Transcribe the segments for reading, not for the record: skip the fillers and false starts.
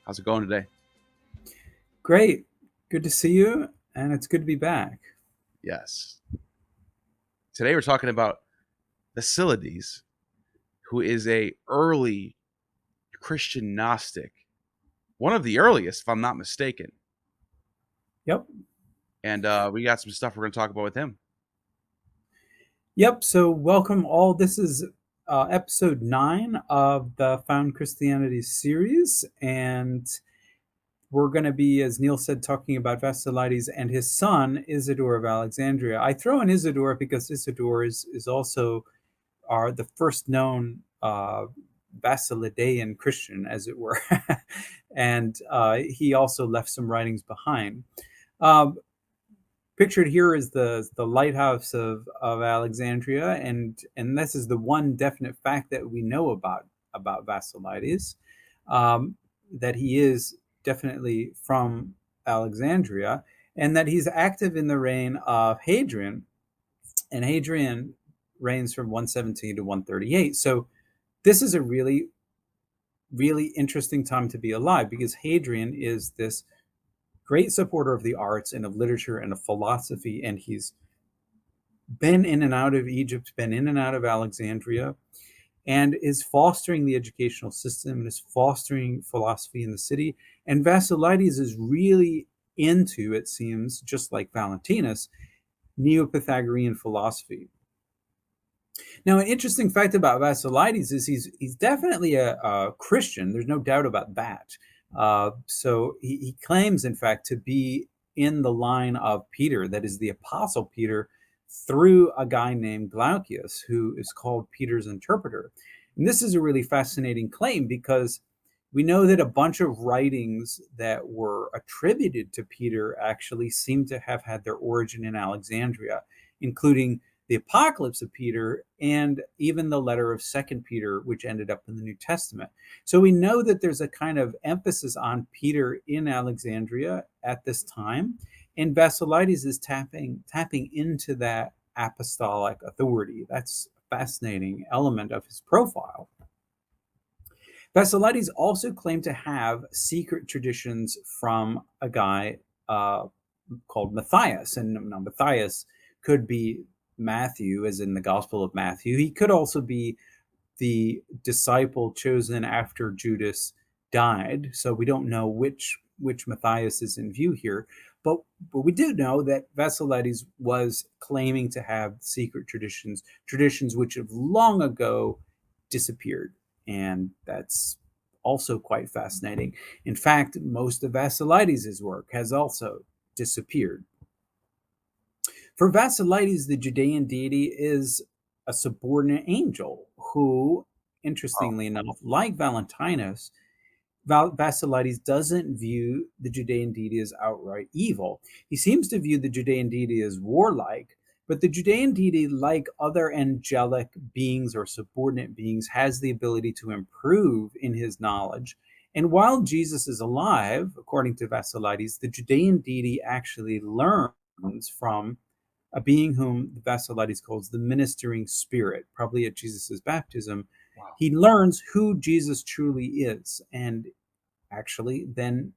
How's it going today? Great. Good to see you, and it's good to be back. Yes. Today we're talking about Basilides, who is a early Christian Gnostic, one of the earliest, if I'm not mistaken. Yep. And we got some stuff we're going to talk about with him. Yep. So, welcome all. This is episode 9 of the Found Christianities series. And we're going to be, as Neil said, talking about Basilides and his son, Isidore of Alexandria. I throw in Isidore because Isidore is also the first known Basilidean Christian, as it were. And he also left some writings behind. Um, Pictured here is the lighthouse of Alexandria, and this is the one definite fact that we know about Basilides, um, that he is definitely from Alexandria, and that he's active in the reign of Hadrian, and Hadrian reigns from 117 to 138. So this is a really interesting time to be alive because Hadrian is this great supporter of the arts and of literature and of philosophy, and he's been in and out of Egypt, been in and out of Alexandria, and is fostering the educational system and is fostering philosophy in the city. And Basilides is really into, it seems, just like Valentinus, Neo-Pythagorean philosophy. Now, an interesting fact about Basilides is he's definitely a Christian. There's no doubt about that. So he claims, in fact, to be in the line of Peter, that is the Apostle Peter, through a guy named Glaucius, who is called Peter's interpreter. And this is a really fascinating claim because we know that a bunch of writings that were attributed to Peter actually seem to have had their origin in Alexandria, including the Apocalypse of Peter and even the letter of Second Peter, which ended up in the New Testament. So we know that there's a kind of emphasis on Peter in Alexandria at this time, and Basilides is tapping into that apostolic authority. That's a fascinating element of his profile. Basilides also claimed to have secret traditions from a guy called Matthias. And now Matthias could be Matthew, as in the Gospel of Matthew. He could also be the disciple chosen after Judas died. So we don't know which Matthias is in view here. But we do know that Basilides was claiming to have secret traditions which have long ago disappeared. And that's also quite fascinating. In fact, most of Basilides' work has also disappeared. For Basilides, the Judean deity is a subordinate angel who, Oh, interestingly enough, like Valentinus, Basilides doesn't view the Judean deity as outright evil. He seems to view the Judean deity as warlike, but the Judean deity, like other angelic beings or subordinate beings, has the ability to improve in his knowledge. And while Jesus is alive, according to Basilides, the Judean deity actually learns from a being whom Basilides calls the ministering spirit, probably at Jesus' baptism. wow. He learns who Jesus truly is and actually then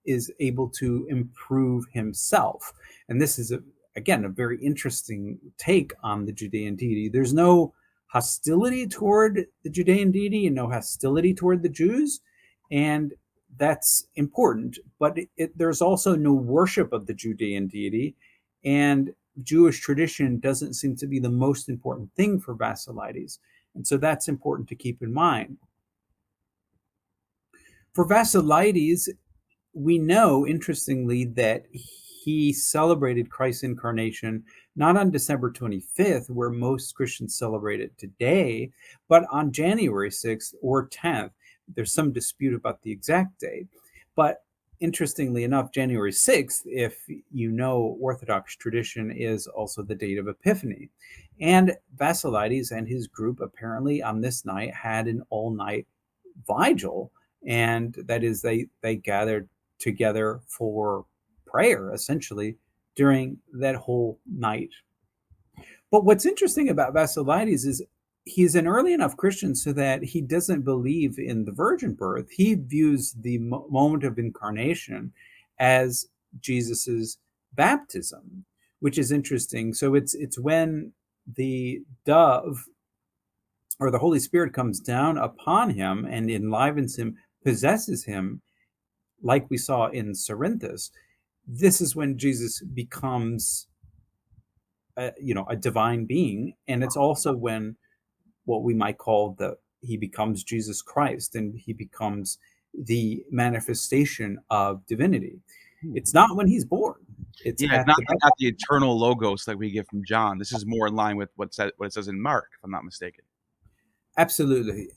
is able to improve himself. And this is, again, a very interesting take on the Judean deity. There's no hostility toward the Judean deity and no hostility toward the Jews. And that's important. But there's also no worship of the Judean deity. And Jewish tradition doesn't seem to be the most important thing for Basilides. And so that's important to keep in mind. For Basilides, we know, interestingly, that he celebrated Christ's incarnation not on December 25th, where most Christians celebrate it today, but on January 6th or 10th. There's some dispute about the exact date. But interestingly enough, January 6th, if you know Orthodox tradition, is also the date of Epiphany. And Basilides and his group apparently on this night had an all night vigil, and that is they gathered together for prayer essentially during that whole night. But what's interesting about Basilides is he's an early enough Christian so that he doesn't believe in the virgin birth. He views the moment of incarnation as Jesus's baptism, which is interesting. So it's when the dove or the Holy Spirit comes down upon him and enlivens him, possesses him, like we saw in Cerinthus. This is when Jesus becomes a divine being, and it's also when what we might call he becomes Jesus Christ, and he becomes the manifestation of divinity. Hmm. It's not when he's born. It's Yeah, it's at not the not the eternal logos that we get from John. This is more in line with what it says in Mark, if I'm not mistaken. Absolutely.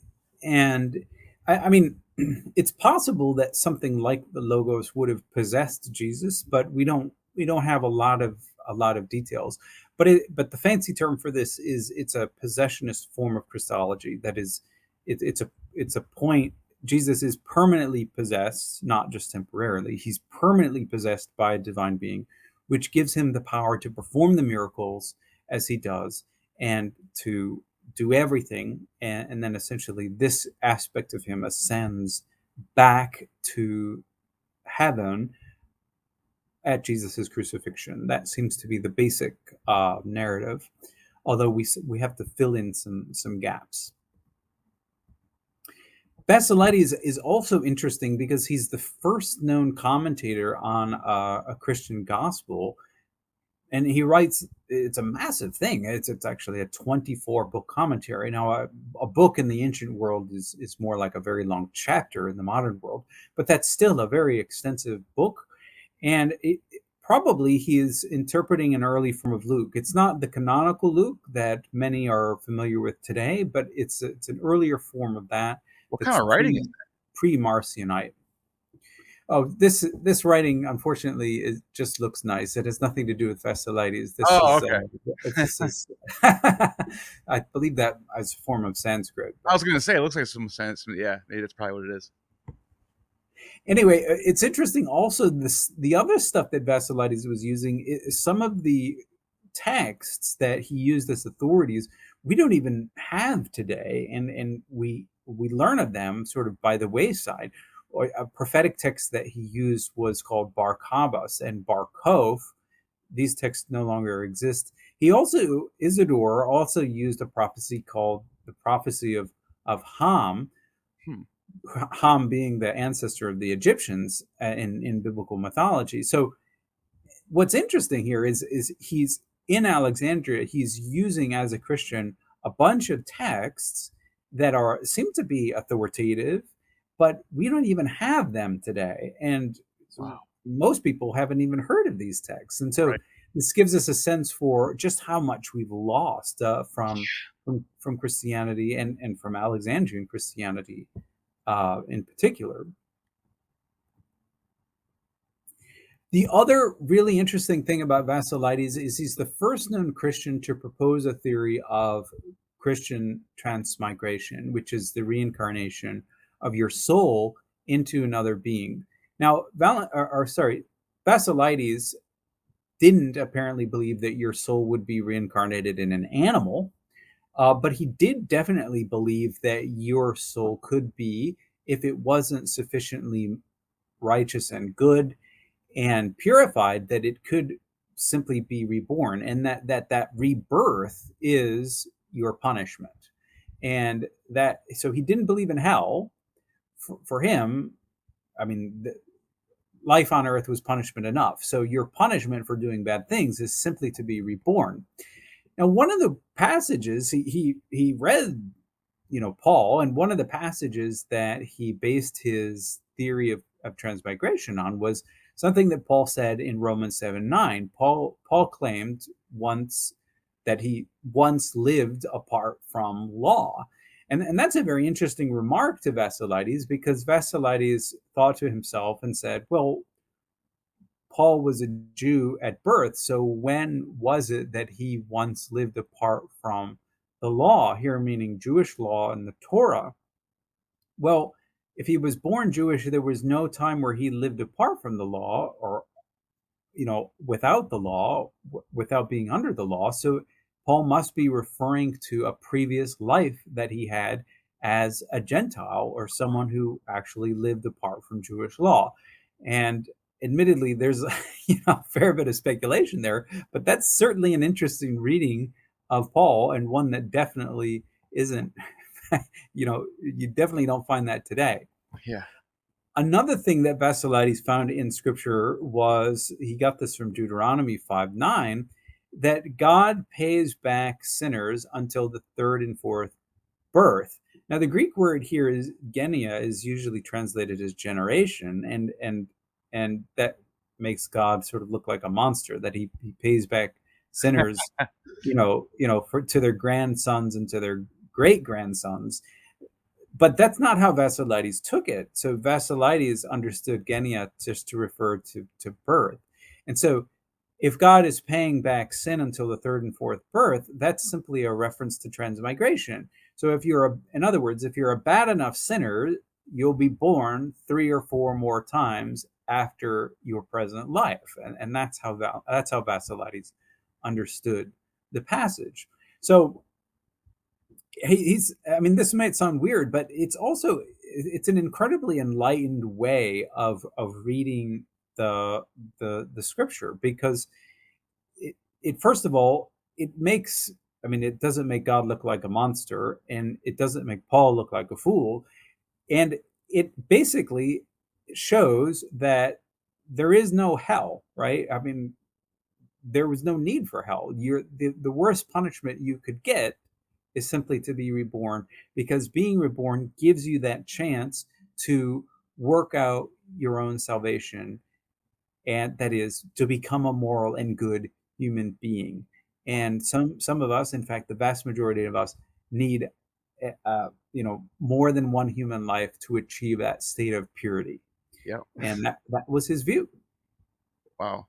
And I mean, it's possible that something like the logos would have possessed Jesus, but we don't have a lot of details. But the fancy term for this is it's a possessionist form of Christology. That is, it's a point. Jesus is permanently possessed, not just temporarily. He's permanently possessed by a divine being, which gives him the power to perform the miracles as he does and to do everything. And then essentially this aspect of him ascends back to heaven at Jesus's crucifixion. That seems to be the basic narrative, although we have to fill in some gaps. Basilides is also interesting because he's the first known commentator on a Christian gospel, and he writes. It's a massive thing. It's actually a 24-book commentary. Now, a book in the ancient world is more like a very long chapter in the modern world, but that's still a very extensive book, and probably he is interpreting an early form of Luke. It's not the canonical Luke that many are familiar with today, but it's an earlier form of that. What kind That's of writing is that? pre-Marcionite. Oh, this writing, unfortunately, just looks nice. It has nothing to do with Basilides. Oh, okay. This is, I believe that as a form of Sanskrit. I But was gonna say it looks like some sense. Yeah, maybe that's probably what it is. anyway, it's interesting. Also, the other stuff that Basilides was using, some of the texts that he used as authorities, we don't even have today, and we learn of them sort of by the wayside. A prophetic text that he used was called Bar Kabas and Bar Kof. These texts no longer exist. Isidore also used a prophecy called the prophecy of Ham, Hmm. Ham being the ancestor of the Egyptians in biblical mythology. So what's interesting here is he's in Alexandria. He's using as a Christian a bunch of texts that seem to be authoritative, but we don't even have them today. And Wow. most people haven't even heard of these texts. And so Right. this gives us a sense for just how much we've lost from Christianity and from Alexandrian Christianity in particular. The other really interesting thing about Basilides is he's the first known Christian to propose a theory of Christian transmigration, which is the reincarnation of your soul into another being. Now, Basilides didn't apparently believe that your soul would be reincarnated in an animal, but he did definitely believe that your soul could be, if it wasn't sufficiently righteous and good and purified, that it could simply be reborn, and that rebirth is your punishment. And that, so he didn't believe in hell. For him, I mean, life on earth was punishment enough. So your punishment for doing bad things is simply to be reborn. Now, one of the passages he read, Paul, and one of the passages that he based his theory of transmigration on was something that Paul said in Romans 7:9. Paul claimed once that he once lived apart from law. And that's a very interesting remark to Basilides, because Basilides thought to himself and said, well, Paul was a Jew at birth, so when was it that he once lived apart from the law? Here, meaning Jewish law and the Torah. Well, if he was born Jewish, there was no time where he lived apart from the law, or without the law, without being under the law. So Paul must be referring to a previous life that he had as a Gentile or someone who actually lived apart from Jewish law. And admittedly, there's a fair bit of speculation there, but that's certainly an interesting reading of Paul, and one that definitely isn't, you definitely don't find that today. Yeah. Another thing that Basilides found in scripture was, he got this from Deuteronomy 5:9, that God pays back sinners until the third and fourth birth. Now, the Greek word here is genia, is usually translated as generation, and that makes God sort of look like a monster, that he pays back sinners, to their grandsons and to their great grandsons. But that's not how Basilides took it. So Basilides understood genia just to refer to birth. And so if God is paying back sin until the third and fourth birth, that's simply a reference to transmigration. So in other words, if you're a bad enough sinner, you'll be born 3 or 4 more times after your present life. And that's how Basilides understood the passage. So this might sound weird, but it's an incredibly enlightened way of reading the scripture, because it first of all, it doesn't make God look like a monster, and it doesn't make Paul look like a fool, and it basically shows that there is no hell, right? There was no need for hell. The worst punishment you could get is simply to be reborn, because being reborn gives you that chance to work out your own salvation, and that is to become a moral and good human being. And some of us, in fact, the vast majority of us, need more than one human life to achieve that state of purity. Yeah. And that was his view. Wow.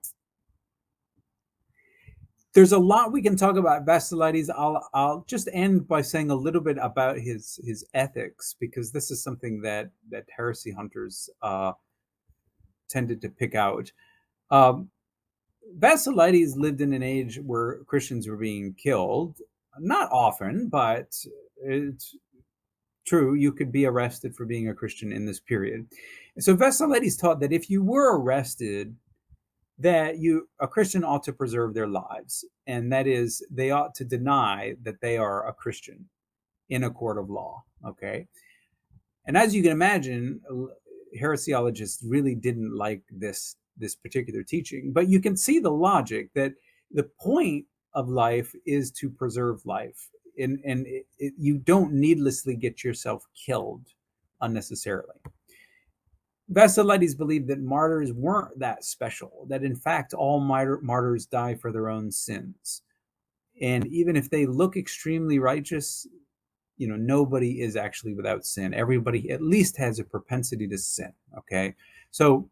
There's a lot we can talk about Basilides. I'll just end by saying a little bit about his ethics, because this is something that heresy hunters tended to pick out. Basilides lived in an age where Christians were being killed. Not often, but it's true, you could be arrested for being a Christian in this period. So Basilides taught that if you were arrested, that a Christian ought to preserve their lives, and that is, they ought to deny that they are a Christian in a court of law. Okay, and as you can imagine, heresiologists really didn't like this particular teaching, but you can see the logic, that the point of life is to preserve life, and you don't needlessly get yourself killed unnecessarily. Basilides believed that martyrs weren't that special, that in fact all martyrs die for their own sins. And even if they look extremely righteous, nobody is actually without sin. Everybody at least has a propensity to sin. Okay, so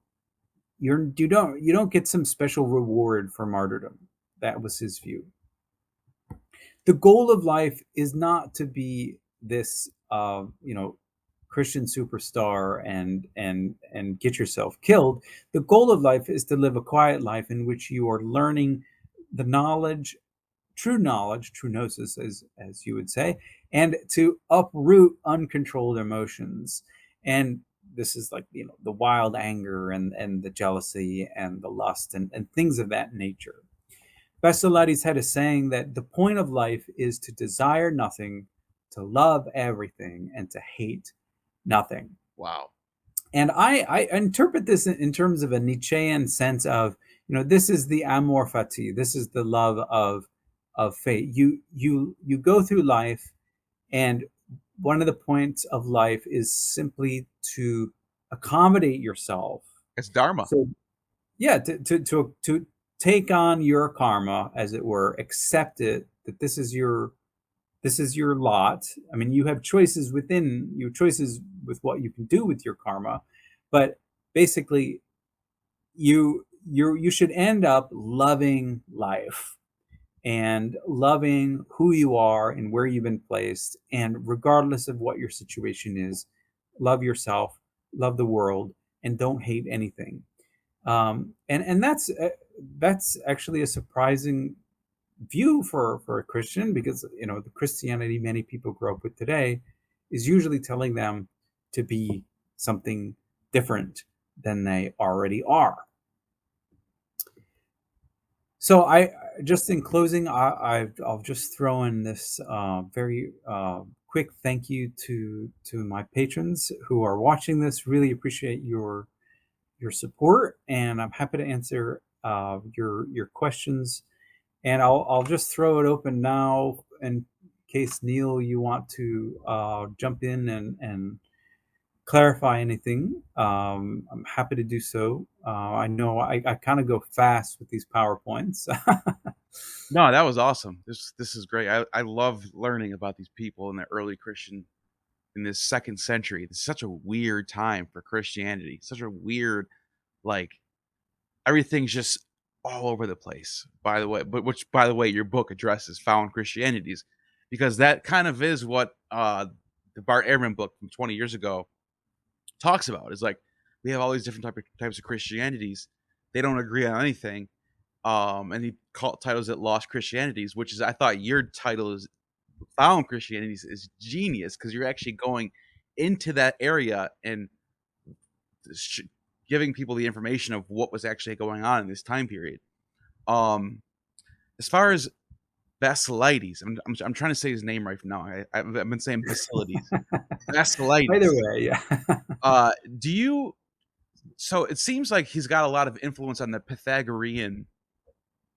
you don't get some special reward for martyrdom. That was his view. The goal of life is not to be this Christian superstar and get yourself killed. The goal of life is to live a quiet life in which you are learning the true knowledge, true gnosis, as you would say, and to uproot uncontrolled emotions. And this is like the wild anger and the jealousy and the lust and things of that nature. Basilides had a saying that the point of life is to desire nothing, to love everything, and to hate nothing. Wow. And I interpret this in terms of a Nietzschean sense of, this is the amor fati, this is the love of fate. You go through life, and one of the points of life is simply to accommodate yourself. It's dharma. So, yeah, to take on your karma, as it were, accept it, that this is your lot. You have choices with what you can do with your karma, but basically you should end up loving life and loving who you are and where you've been placed, and regardless of what your situation is, love yourself, love the world, and don't hate anything. And that's actually a surprising view for a Christian, because the Christianity many people grow up with today is usually telling them to be something different than they already are. So I just in closing, I'll just throw in this very quick thank you to my patrons who are watching this. Really appreciate your support, and I'm happy to answer your questions. And I'll just throw it open now in case, Neil, you want to jump in and clarify anything. I'm happy to do so. I know I kind of go fast with these PowerPoints. No, that was awesome. This is great. I love learning about these people in the early Christian in this second century. It's such a weird time for Christianity. Such a weird, like, everything's just all over the place. By the way, by the way, your book addresses found Christianities, because that kind of is what the Bart Ehrman book from 20 years ago talks about. Is like, we have all these different types of Christianities. They don't agree on anything. And he titles it Lost Christianities, which is, I thought your title is Found Christianities is genius, because you're actually going into that area and giving people the information of what was actually going on in this time period. As far as Basilides, I'm trying to say his name right now. I've been saying Basilides. Basilides. Either way, yeah. Do you? So it seems like he's got a lot of influence on the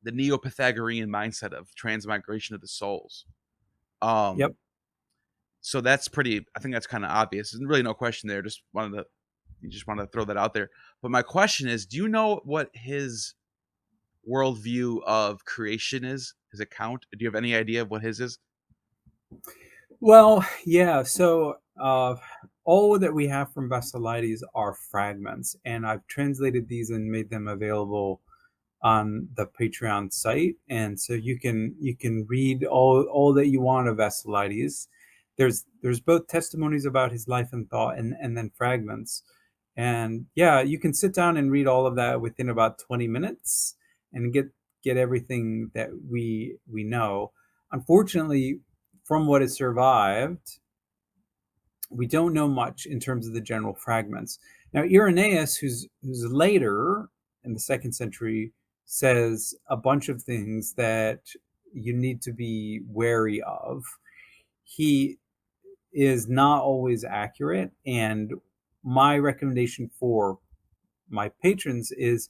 Neo-Pythagorean mindset of transmigration of the souls. Yep. So that's pretty. I think that's kind of obvious. There's really no question there. Just wanted to throw that out there. But my question is, do you know what his worldview of creation is? His account? Do you have any idea of what his is? Well, yeah. So all that we have from Basilides are fragments, and I've translated these and made them available on the Patreon site, and so you can read all that you want of Basilides. There's both testimonies about his life and thought, and then fragments. And yeah, you can sit down and read all of that within about 20 minutes and get everything that we know. Unfortunately, from what has survived, we don't know much in terms of the general fragments. Now, Irenaeus, who's later in the 2nd century, says a bunch of things that you need to be wary of. He is not always accurate, and my recommendation for my patrons is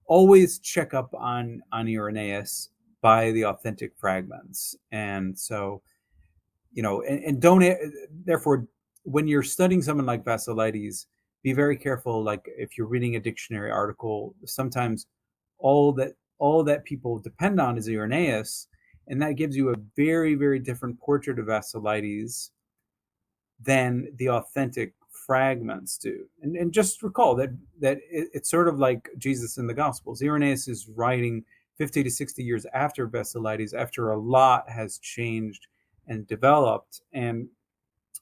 always check up on Irenaeus by the authentic fragments. And so, and don't, therefore, when you're studying someone like Basilides, be very careful. Like, if you're reading a dictionary article, sometimes all that people depend on is Irenaeus, and that gives you a very, very different portrait of Basilides than the authentic fragments do. And just recall that it's sort of like Jesus in the Gospels. Irenaeus is writing 50 to 60 years after Basilides, after a lot has changed and developed, and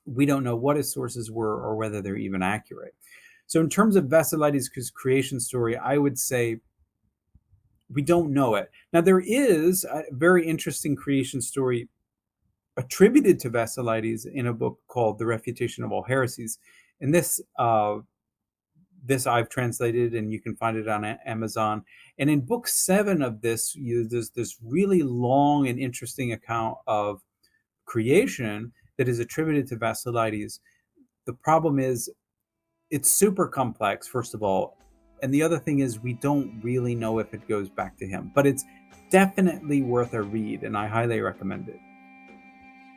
we don't know what his sources were or whether they're even accurate. So in terms of Basilides' creation story, I would say we don't know it. Now, there is a very interesting creation story attributed to Basilides in a book called The Refutation of All Heresies. And this I've translated, and you can find it on Amazon. And in book 7 of this, there's this really long and interesting account of creation that is attributed to Basilides. The problem is it's super complex, first of all. And the other thing is, we don't really know if it goes back to him, but it's definitely worth a read, and I highly recommend it.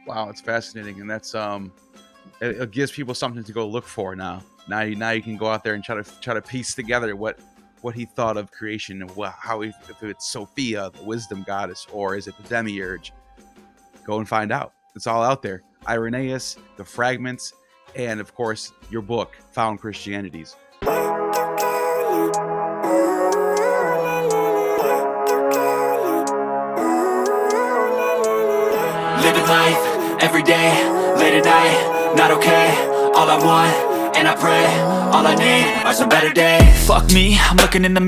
Wow, it's fascinating, and that's it gives people something to go look for now. Now you can go out there and try to piece together what he thought of creation, and if it's Sophia, the wisdom goddess, or is it the demiurge. Go and find out. It's all out there. Irenaeus, the fragments, and of course your book, Found Christianities. Living life, every day, late at night, not okay. All I want, and I pray, all I need are some better days. Fuck me, I'm looking in the